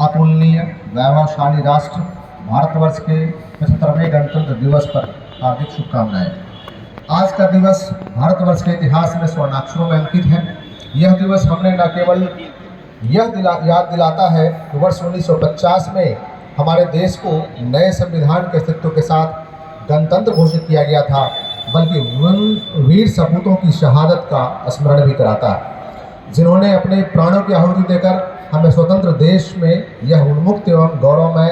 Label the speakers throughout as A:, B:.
A: अतुलनीय वैभवशाली राष्ट्र भारतवर्ष के 75वें गणतंत्र दिवस पर हार्दिक शुभकामनाएं। आज का दिवस भारतवर्ष के इतिहास में स्वर्णाक्षरों में अंकित है। यह दिवस हमें न केवल याद दिलाता है कि वर्ष 1950 में हमारे देश को नए संविधान के अस्तित्व के साथ गणतंत्र घोषित किया गया था, बल्कि उन वीर सपूतों की शहादत का स्मरण भी कराता है, जिन्होंने अपने प्राणों की आहुति देकर हमें स्वतंत्र देश में यह उन्मुक्त एवं गौरवमय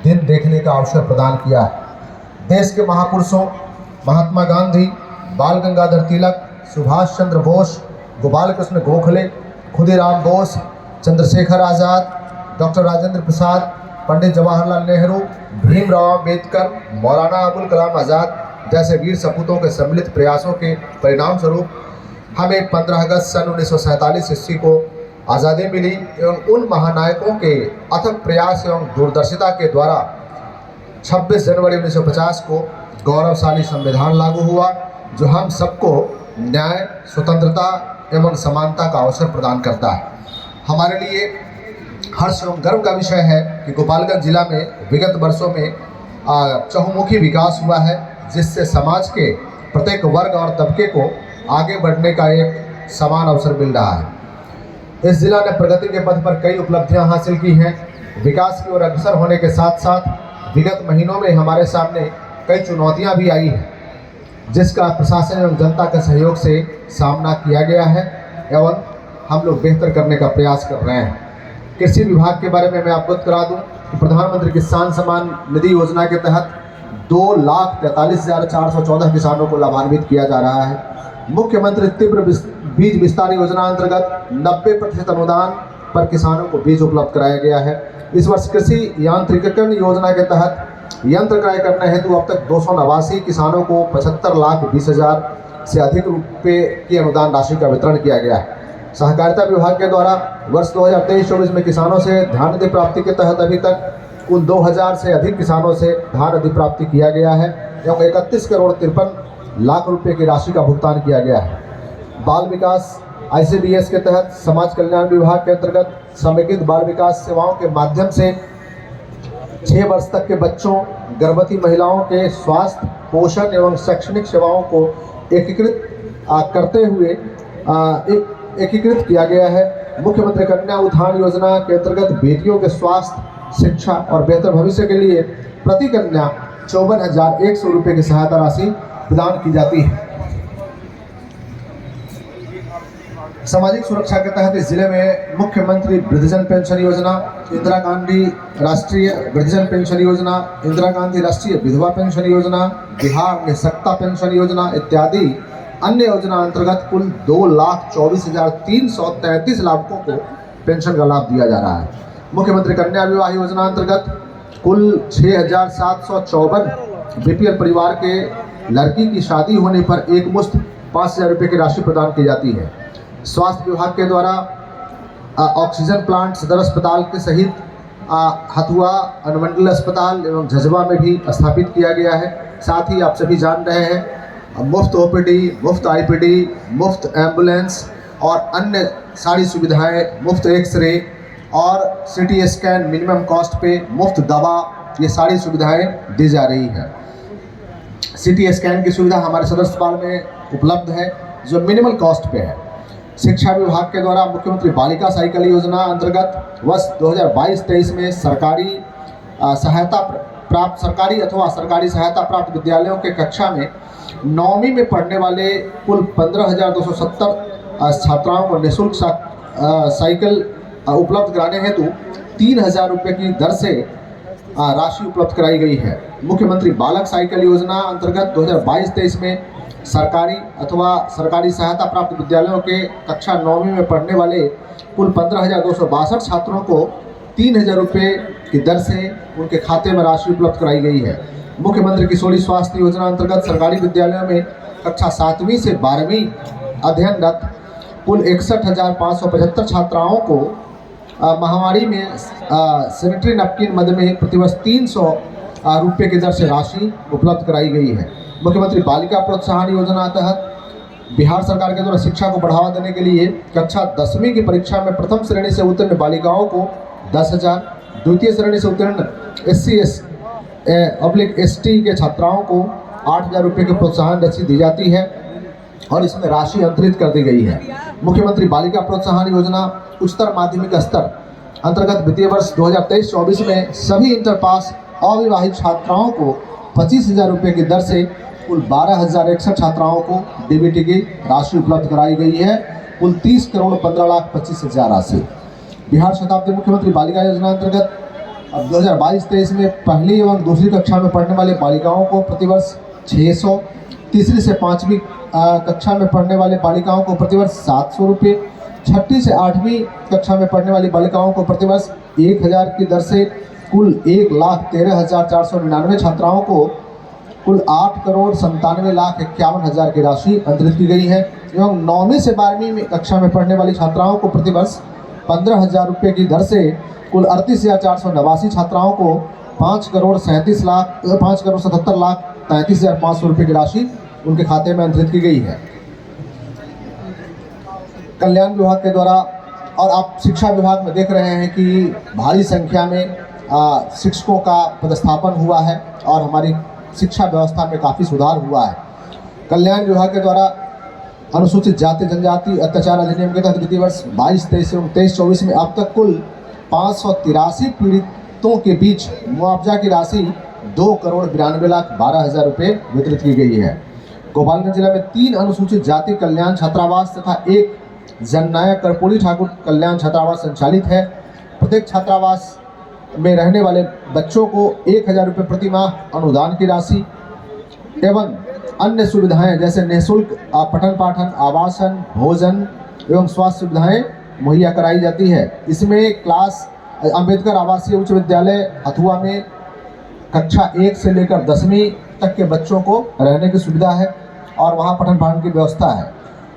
A: दिन देखने का अवसर प्रदान किया है। देश के महापुरुषों महात्मा गांधी, बाल गंगाधर तिलक, सुभाष चंद्र बोस, गोपाल कृष्ण गोखले, खुदीराम बोस, चंद्रशेखर आज़ाद, डॉक्टर राजेंद्र प्रसाद, पंडित जवाहरलाल नेहरू, भीमराव अम्बेडकर, मौलाना अबुल कलाम आज़ाद जैसे वीर सपूतों के सम्मिलित प्रयासों के परिणाम स्वरूप हमें 15 अगस्त सन 1947 ईस्वी को आज़ादी मिली एवं उन महानायकों के अथक प्रयास एवं दूरदर्शिता के द्वारा 26 जनवरी 1950 को गौरवशाली संविधान लागू हुआ, जो हम सबको न्याय, स्वतंत्रता एवं समानता का अवसर प्रदान करता है। हमारे लिए हर्ष एवं गर्व का विषय है कि गोपालगंज जिला में विगत वर्षों में चहुमुखी विकास हुआ है, जिससे समाज के प्रत्येक वर्ग और तबके को आगे बढ़ने का एक समान अवसर मिल रहा है। इस जिला ने प्रगति के पथ पर कई उपलब्धियां हासिल की हैं। विकास की ओर अग्रसर होने के साथ साथ विगत महीनों में हमारे सामने कई चुनौतियां भी आई हैं, जिसका प्रशासन एवं जनता के सहयोग से सामना किया गया है एवं हम लोग बेहतर करने का प्रयास कर रहे हैं। कृषि विभाग के बारे में मैं आपको करा दूं कि प्रधानमंत्री किसान सम्मान निधि योजना के तहत 2,43,414 किसानों को लाभान्वित किया जा रहा है। मुख्यमंत्री तीव्र बीज विस्तार योजना अंतर्गत 90% अनुदान पर किसानों को बीज उपलब्ध कराया गया है। इस वर्ष कृषि यांत्रिकीकरण योजना के तहत यंत्र क्रय करने हेतु अब तक 289 किसानों को 75,20,000 से अधिक रुपये की अनुदान राशि का वितरण किया गया है। सहकारिता विभाग के द्वारा वर्ष 2023-24 में किसानों से धान निधि प्राप्ति के तहत अभी तक कुल 2,000 से अधिक किसानों से धान निधि प्राप्ति किया गया है एवं 31 करोड़ 53 लाख रुपए की राशि का भुगतान किया गया है। बाल विकास ICDS के तहत समाज कल्याण विभाग के अंतर्गत समेकित बाल विकास सेवाओं के माध्यम से 6 वर्ष तक के बच्चों, गर्भवती महिलाओं के स्वास्थ्य, पोषण एवं शैक्षणिक सेवाओं को एकीकृत किया गया है। मुख्यमंत्री कन्या उत्थान योजना के अंतर्गत बेटियों के स्वास्थ्य, शिक्षा और बेहतर भविष्य के लिए प्रति कन्या 54,100 रुपये की सहायता राशि प्रदान की जाती है। सामाजिक सुरक्षा के तहत इस जिले में मुख्यमंत्री वृद्धजन पेंशन योजना, इंदिरा गांधी राष्ट्रीय वृद्धजन पेंशन योजना, इंदिरा गांधी राष्ट्रीय विधवा पेंशन योजना, बिहार निःशक्ता पेंशन योजना इत्यादि अन्य योजना अंतर्गत कुल 2,24,333 लाभुकों को पेंशन का लाभ दिया जा रहा है। मुख्यमंत्री कन्या विवाह योजना अंतर्गत कुल 6,754 BPL परिवार के लड़की की शादी होने पर एक मुश्त 5,000 रुपये की राशि प्रदान की जाती है। स्वास्थ्य विभाग के द्वारा ऑक्सीजन प्लांट सदर अस्पताल के सहित हथुआ अनुमंडल अस्पताल एवं झज्जवा में भी स्थापित किया गया है। साथ ही आप सभी जान रहे हैं मुफ्त OPD, मुफ्त IPD, मुफ्त एम्बुलेंस और अन्य सारी सुविधाएं, मुफ्त एक्सरे और CT स्कैन मिनिमम कॉस्ट पे, मुफ्त दवा, ये सारी सुविधाएं दी जा रही है। CT स्कैन की सुविधा हमारे सदर अस्पताल में उपलब्ध है, जो मिनिमल कॉस्ट पे है। शिक्षा विभाग के द्वारा मुख्यमंत्री बालिका साइकिल योजना अंतर्गत वर्ष 2022-23 में सरकारी अथवा सरकारी सहायता प्राप्त विद्यालयों के कक्षा में 9वीं में पढ़ने वाले कुल 15,270 छात्राओं को निःशुल्क साइकिल उपलब्ध कराने हेतु 3,000 रुपये की दर से राशि उपलब्ध कराई गई है। मुख्यमंत्री बालक साइकिल योजना अंतर्गत 2022-23 में सरकारी अथवा सरकारी सहायता प्राप्त विद्यालयों के कक्षा 9वीं में पढ़ने वाले कुल 15,262 छात्रों को 3,000 रुपये की दर से उनके खाते में राशि उपलब्ध कराई गई है। मुख्यमंत्री किशोरी स्वास्थ्य योजना अंतर्गत सरकारी विद्यालयों में कक्षा 7वीं से 12वीं अध्ययनरत कुल 61,575 छात्राओं को महामारी में सैनिटरी नैपकिन मद में प्रतिवर्ष 300 रुपये की दर से राशि उपलब्ध कराई गई है। मुख्यमंत्री बालिका प्रोत्साहन योजना तहत बिहार सरकार के द्वारा शिक्षा को बढ़ावा देने के लिए कक्षा 10वीं की परीक्षा में प्रथम श्रेणी से उत्तीर्ण बालिकाओं को 10,000, द्वितीय श्रेणी से उत्तीर्ण SC/ST के छात्राओं को 8,000 रुपये की प्रोत्साहन राशि दी जाती है और इसमें राशि अंतरित कर दी गई है। मुख्यमंत्री बालिका प्रोत्साहन योजना उच्चतर माध्यमिक स्तर अंतर्गत वित्तीय वर्ष 2023-24 में सभी इंटर पास अविवाहित छात्राओं को 25,000 रुपये की दर से कुल 12,061 छात्राओं को DBT की राशि उपलब्ध कराई गई है। कुल 30,15,25,000 राशि। बिहार शताब्दी मुख्यमंत्री बालिका योजना अंतर्गत अब 2022-23 में पहली एवं दूसरी कक्षा में पढ़ने वाले बालिकाओं को प्रतिवर्ष 600, तीसरी से 5वीं कक्षा में पढ़ने वाले बालिकाओं को प्रतिवर्ष 700 रुपये, छठी से 8वीं कक्षा में पढ़ने वाली बालिकाओं को प्रतिवर्ष 1,000 की दर से कुल 1,13,499 छात्राओं को कुल 8,97,51,000 की राशि अंतरित की गई है एवं 9वीं से 12वीं कक्षा में पढ़ने वाली छात्राओं को प्रतिवर्ष 15,000 रुपये की दर से कुल 38,489 छात्राओं को 5,77,33,500 रुपये की राशि उनके खाते में अंतरित की गई है। कल्याण विभाग के द्वारा और आप शिक्षा विभाग में देख रहे हैं कि भारी संख्या में शिक्षकों का पदस्थापन हुआ है और हमारी शिक्षा व्यवस्था में काफ़ी सुधार हुआ है। कल्याण विभाग के द्वारा अनुसूचित जाति जनजाति अत्याचार अधिनियम के तहत वित्तीय वर्ष 22-23 एवं 23-24 में अब तक कुल 583 पीड़ितों के बीच मुआवजा की राशि 2,92,12,000 रुपये वितरित की गई है। गोपालगंज जिला में 3 अनुसूचित जाति कल्याण छात्रावास तथा 1 जननायक कर्पूरी ठाकुर कल्याण छात्रावास संचालित है। प्रत्येक छात्रावास में रहने वाले बच्चों को 1,000 रुपये प्रति माह अनुदान की राशि एवं अन्य सुविधाएं जैसे निःशुल्क पठन पाठन, आवासन, भोजन एवं स्वास्थ्य सुविधाएं मुहैया कराई जाती है। इसमें क्लास अंबेडकर आवासीय उच्च विद्यालय हथुआ में कक्षा 1 से लेकर 10वीं तक के बच्चों को रहने की सुविधा है और वहां पठन पाठन की व्यवस्था है।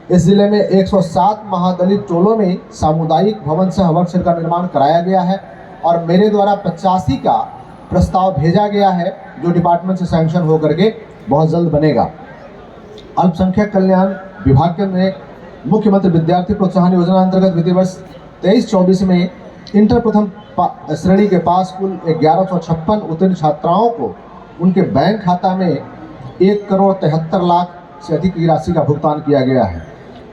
A: इस जिले में 107 महादलित टोलों में सामुदायिक भवन सह वर्कशॉप का निर्माण कराया गया है और मेरे द्वारा 85 का प्रस्ताव भेजा गया है जो डिपार्टमेंट से सैंक्शन होकर के बहुत जल्द बनेगा। अल्पसंख्यक कल्याण विभाग के में मुख्यमंत्री विद्यार्थी प्रोत्साहन योजना अंतर्गत वित्तीय वर्ष 23-24 में इंटर प्रथम श्रेणी के पास कुल 1156 उत्तीर्ण छात्राओं को उनके बैंक खाता में 1,73,00,000 से अधिक की राशि का भुगतान किया गया है।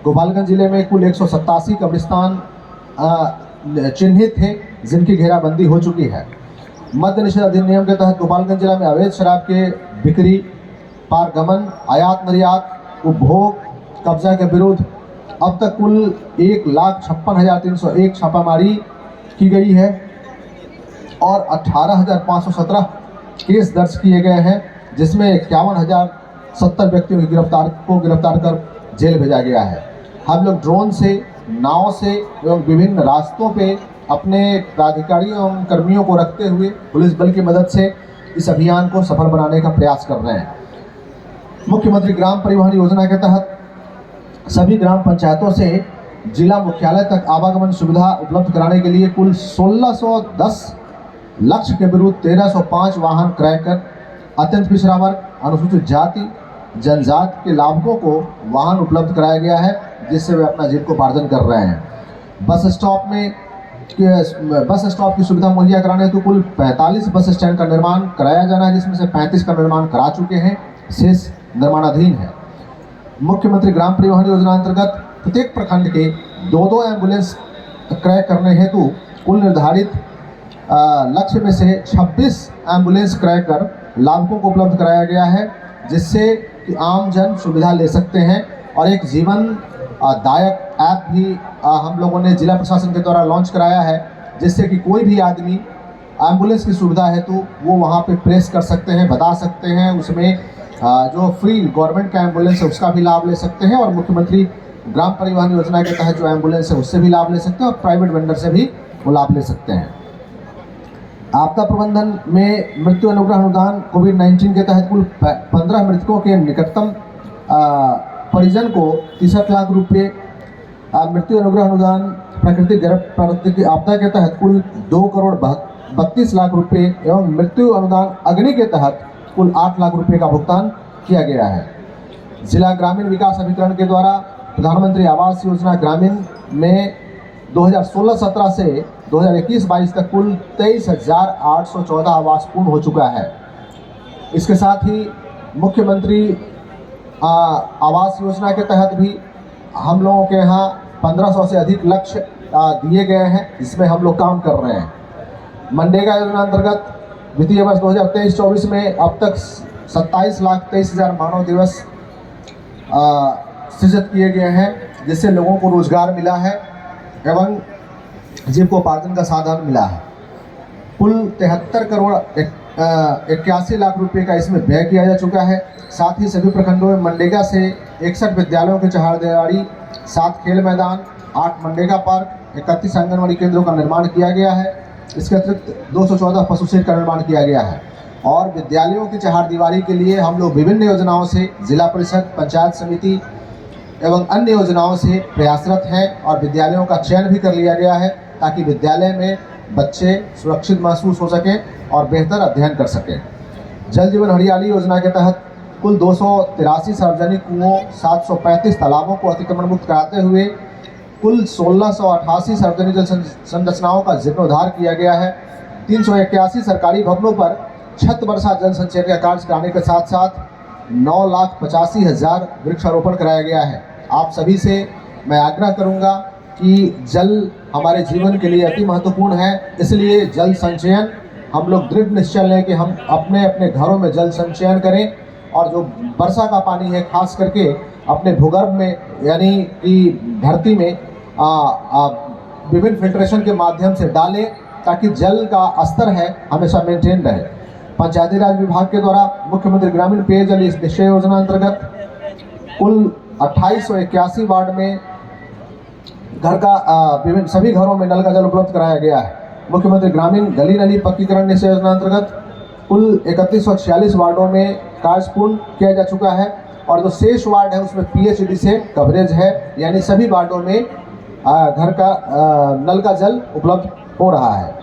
A: गोपालगंज जिले में कुल 187 कब्रिस्तान चिन्हित थे जिनकी घेराबंदी हो चुकी है। मद्य निषेध अधिनियम के तहत गोपालगंज जिला में अवैध शराब के बिक्री, पारगमन, आयात निर्यात, उपभोग, कब्जा के विरुद्ध अब तक कुल 1,56,301 छापामारी की गई है और 18,517 केस दर्ज किए गए हैं जिसमें 51,070 व्यक्तियों की गिरफ्तार कर जेल भेजा गया है। हम लोग ड्रोन से, नाव से एवं विभिन्न रास्तों पे अपने प्राधिकारियों एवं कर्मियों को रखते हुए पुलिस बल की मदद से इस अभियान को सफल बनाने का प्रयास कर रहे हैं। मुख्यमंत्री ग्राम परिवहन योजना के तहत सभी ग्राम पंचायतों से जिला मुख्यालय तक आवागमन सुविधा उपलब्ध कराने के लिए कुल 1,610 लक्ष्य के विरुद्ध 1,305 वाहन क्रय कर अत्यंत पिछड़ा वर्ग, अनुसूचित जाति, जनजाति के लाभुकों को वाहन उपलब्ध कराया गया है जिससे वे अपना जीविकोपार्जन कर रहे हैं। बस स्टॉप की सुविधा मुहैया कराने हेतु कुल 45 बस स्टैंड का निर्माण कराया जाना है जिसमें से 35 का निर्माण करा चुके हैं, शेष निर्माणाधीन है। मुख्यमंत्री ग्राम परिवहन योजना अंतर्गत प्रत्येक प्रखंड के 2-2 एम्बुलेंस क्रय करने हेतु कुल निर्धारित लक्ष्य में से 26 एम्बुलेंस क्रय कर लाभुकों को उपलब्ध कराया गया है जिससे कि आम जन सुविधा ले सकते हैं और एक जीवन दायक ऐप भी हम लोगों ने जिला प्रशासन के द्वारा लॉन्च कराया है जिससे कि कोई भी आदमी एम्बुलेंस की सुविधा हेतु वो वहाँ पे प्रेस कर सकते हैं, बता सकते हैं, उसमें जो फ्री गवर्नमेंट का एम्बुलेंस है उसका भी लाभ ले सकते हैं और मुख्यमंत्री ग्राम परिवहन योजना के तहत जो एम्बुलेंस है उससे भी लाभ ले सकते हैं और प्राइवेट वेंडर से भी वो लाभ ले सकते हैं। आपदा प्रबंधन में मृत्यु अनुग्रह अनुदान कोविड-19 के तहत कुल 15 मृतकों के निकटतम परिजन को 63 लाख रुपये, मृत्यु अनुग्रह अनुदान प्राकृतिक आपदा के तहत कुल 2,32,00,000 रुपये एवं मृत्यु अनुदान अग्नि के तहत कुल 8 लाख रुपये का भुगतान किया गया है। जिला ग्रामीण विकास अभिकरण के द्वारा प्रधानमंत्री आवास योजना ग्रामीण में 2016-17 से 2021-22 तक कुल 23,814 आवास पूर्ण हो चुका है। इसके साथ ही मुख्यमंत्री आवास योजना के तहत भी हम लोगों के यहाँ 1500 से अधिक लक्ष्य दिए गए हैं, जिसमें हम लोग काम कर रहे हैं। मनरेगा योजना अंतर्गत वित्तीय वर्ष 2023-24 में अब तक 27,23,000 मानव दिवस सृजित किए गए हैं, जिससे लोगों को रोजगार मिला है एवं जीविकोपार्जन का साधन मिला है। कुल 73 करोड़ 81 लाख रुपए का इसमें व्यय किया जा चुका है। साथ ही सभी प्रखंडों में मनरेगा से 61 विद्यालयों की चहारदीवारी, 7 खेल मैदान, 8 मनरेगा पार्क, 31 आंगनबाड़ी केंद्रों का निर्माण किया गया है। इसके अतिरिक्त 214 पशु शेड का निर्माण किया गया है। और विद्यालयों की चहारदीवारी के लिए हम लोग विभिन्न योजनाओं से, जिला परिषद, पंचायत समिति एवं अन्य योजनाओं से प्रयासरत हैं और विद्यालयों का चयन भी कर लिया गया है, ताकि विद्यालय में बच्चे सुरक्षित महसूस हो सकें और बेहतर अध्ययन कर सकें। जल जीवन हरियाली योजना के तहत कुल 283 सार्वजनिक कुओं, 735 तालाबों को अतिक्रमण मुक्त कराते हुए कुल 1688 सार्वजनिक जल संरचनाओं का जीर्णोद्धार किया गया है। 381 सरकारी भवनों पर छत वर्षा जल संचयन का कार्य कराने के साथ साथ 9,85,000 वृक्षारोपण कराया गया है। आप सभी से मैं आग्रह करूंगा कि जल हमारे जीवन के लिए अति महत्वपूर्ण है, इसलिए जल संचयन हम लोग दृढ़ निश्चय लें कि हम अपने अपने घरों में जल संचयन करें और जो वर्षा का पानी है खास करके अपने भूगर्भ में यानी कि धरती में विभिन्न फिल्ट्रेशन के माध्यम से डालें, ताकि जल का स्तर है हमेशा मेंटेन रहे। पंचायती राज विभाग के द्वारा मुख्यमंत्री ग्रामीण पेयजल निश्चय योजना अंतर्गत कुल 2881 वार्ड में घर का विभिन्न सभी घरों में नल का जल उपलब्ध कराया गया है। मुख्यमंत्री ग्रामीण गली नली पक्कीकरण निश्चय योजना अंतर्गत कुल 3146 वार्डों में कार्य पूर्ण किया जा चुका है और जो शेष वार्ड है उसमें PHD से कवरेज है, यानी सभी वार्डों में घर का नल का जल उपलब्ध हो रहा है।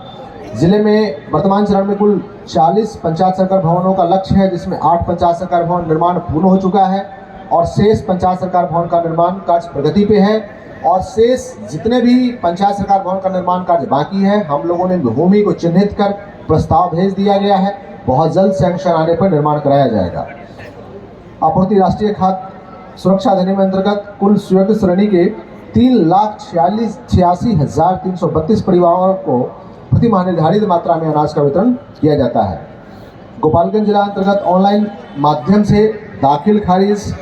A: जिले में वर्तमान चरण में कुल 40 पंचायत सरकार भवनों का लक्ष्य है, जिसमें 8 पंचायत सरकार भवन निर्माण पूर्ण हो चुका है और शेष पंचायत सरकार भवन का निर्माण कार्य प्रगति पे है। और शेष जितने भी पंचायत सरकार भवन का निर्माण कार्य बाकी है, हम लोगों ने भूमि को चिन्हित कर प्रस्ताव भेज दिया गया है। बहुत जल्द सैंक्शन आने पर निर्माण कराया जाएगा। आपूर्ति राष्ट्रीय खाद्य सुरक्षा अधिनियम अंतर्गत कुल स्वीकृत श्रेणी के 3,86,332 परिवारों को प्रति माह निर्धारित मात्रा में अनाज का वितरण किया जाता है। गोपालगंज जिला अंतर्गत ऑनलाइन माध्यम से दाखिल खारिज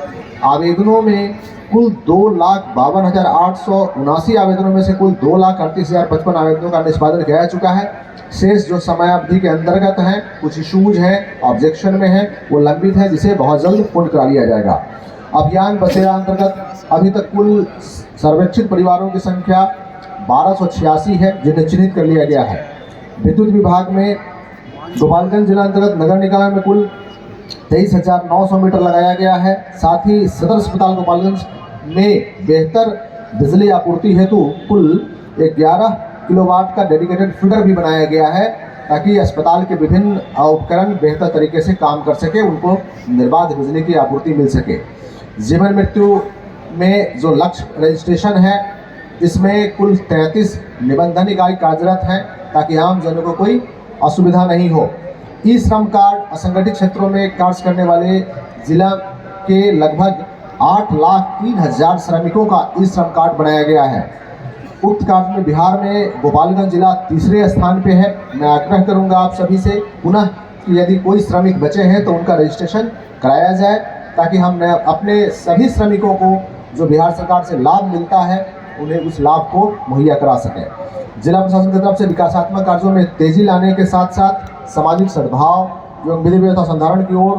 A: आवेदनों में कुल 2,52,879 आवेदनों में से कुल 2,38,055 आवेदनों का निष्पादन किया जा चुका है। शेष जो समय अवधि के अंतर्गत हैं, कुछ इशूज हैं, ऑब्जेक्शन में हैं, वो लंबित है, जिसे बहुत जल्द पूर्ण करा लिया जाएगा। अभियान बसेरा अंतर्गत अभी तक कुल सर्वेक्षित परिवारों की संख्या 1286 है, जिन्हें चिन्हित कर लिया गया है। विद्युत विभाग में गोपालगंज जिला अंतर्गत नगर निकाय में कुल 23,900 मीटर लगाया गया है। साथ ही सदर अस्पताल गोपालगंज में बेहतर बिजली आपूर्ति हेतु कुल 11 किलोवाट का डेडिकेटेड फीडर भी बनाया गया है, ताकि अस्पताल के विभिन्न उपकरण बेहतर तरीके से काम कर सके, उनको निर्बाध बिजली की आपूर्ति मिल सके। जीवन मृत्यु में जो लक्ष्य रजिस्ट्रेशन है, इसमें कुल 33 निबंधन इकाई कार्यरत हैं, ताकि आम जनों को कोई असुविधा नहीं हो। ई श्रम कार्ड असंगठित क्षेत्रों में कार्य करने वाले जिला के लगभग 8,03,000 श्रमिकों का ई श्रम कार्ड बनाया गया है। उक्त कार्य में बिहार में गोपालगंज जिला तीसरे स्थान पे है। मैं आग्रह करूंगा आप सभी से पुनः कि यदि कोई श्रमिक बचे हैं तो उनका रजिस्ट्रेशन कराया जाए, ताकि हम अपने सभी श्रमिकों को जो बिहार सरकार से लाभ मिलता है उन्हें उस लाभ को मुहैया करा सकें। जिला प्रशासन की तरफ से विकासात्मक कार्यों में तेजी लाने के साथ साथ सामाजिक सद्भाव एवं विधि व्यवस्था संधारण की ओर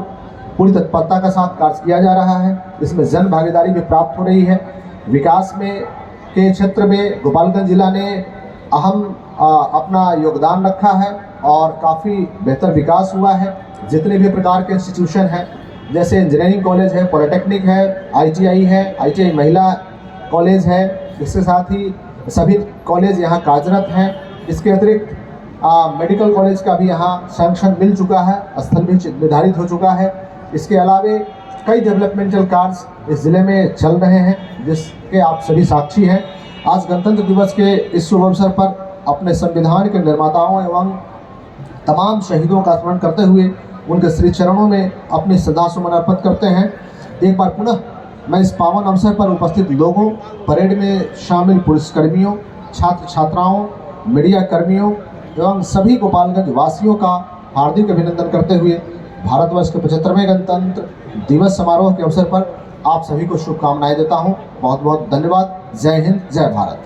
A: पूरी तत्परता के साथ कार्य किया जा रहा है। इसमें जन भागीदारी भी प्राप्त हो रही है। विकास में के क्षेत्र में गोपालगंज जिला ने अहम अपना योगदान रखा है और काफ़ी बेहतर विकास हुआ है। जितने भी प्रकार के इंस्टीट्यूशन हैं, जैसे इंजीनियरिंग कॉलेज है, पॉलिटेक्निक है, ITI है, ITI महिला कॉलेज है, इसके साथ ही सभी कॉलेज यहाँ कार्यरत हैं। इसके अतिरिक्त मेडिकल कॉलेज का भी यहाँ सैंक्शन मिल चुका है, स्थल भी निर्धारित हो चुका है। इसके अलावे कई डेवलपमेंटल कार्य इस ज़िले में चल रहे हैं, जिसके आप सभी साक्षी हैं। आज गणतंत्र दिवस के इस शुभ अवसर पर अपने संविधान के निर्माताओं एवं तमाम शहीदों का स्मरण करते हुए उनके श्री चरणों में अपनी श्रद्धासुमन अर्पित करते हैं। एक बार पुनः मैं इस पावन अवसर पर उपस्थित लोगों, परेड में शामिल पुलिसकर्मियों, छात्र छात्राओं, मीडिया कर्मियों एवं सभी गोपालगंज वासियों का हार्दिक अभिनंदन करते हुए भारतवर्ष के 75वें गणतंत्र दिवस समारोह के अवसर पर आप सभी को शुभकामनाएं देता हूं। बहुत बहुत धन्यवाद। जय हिंद, जय भारत।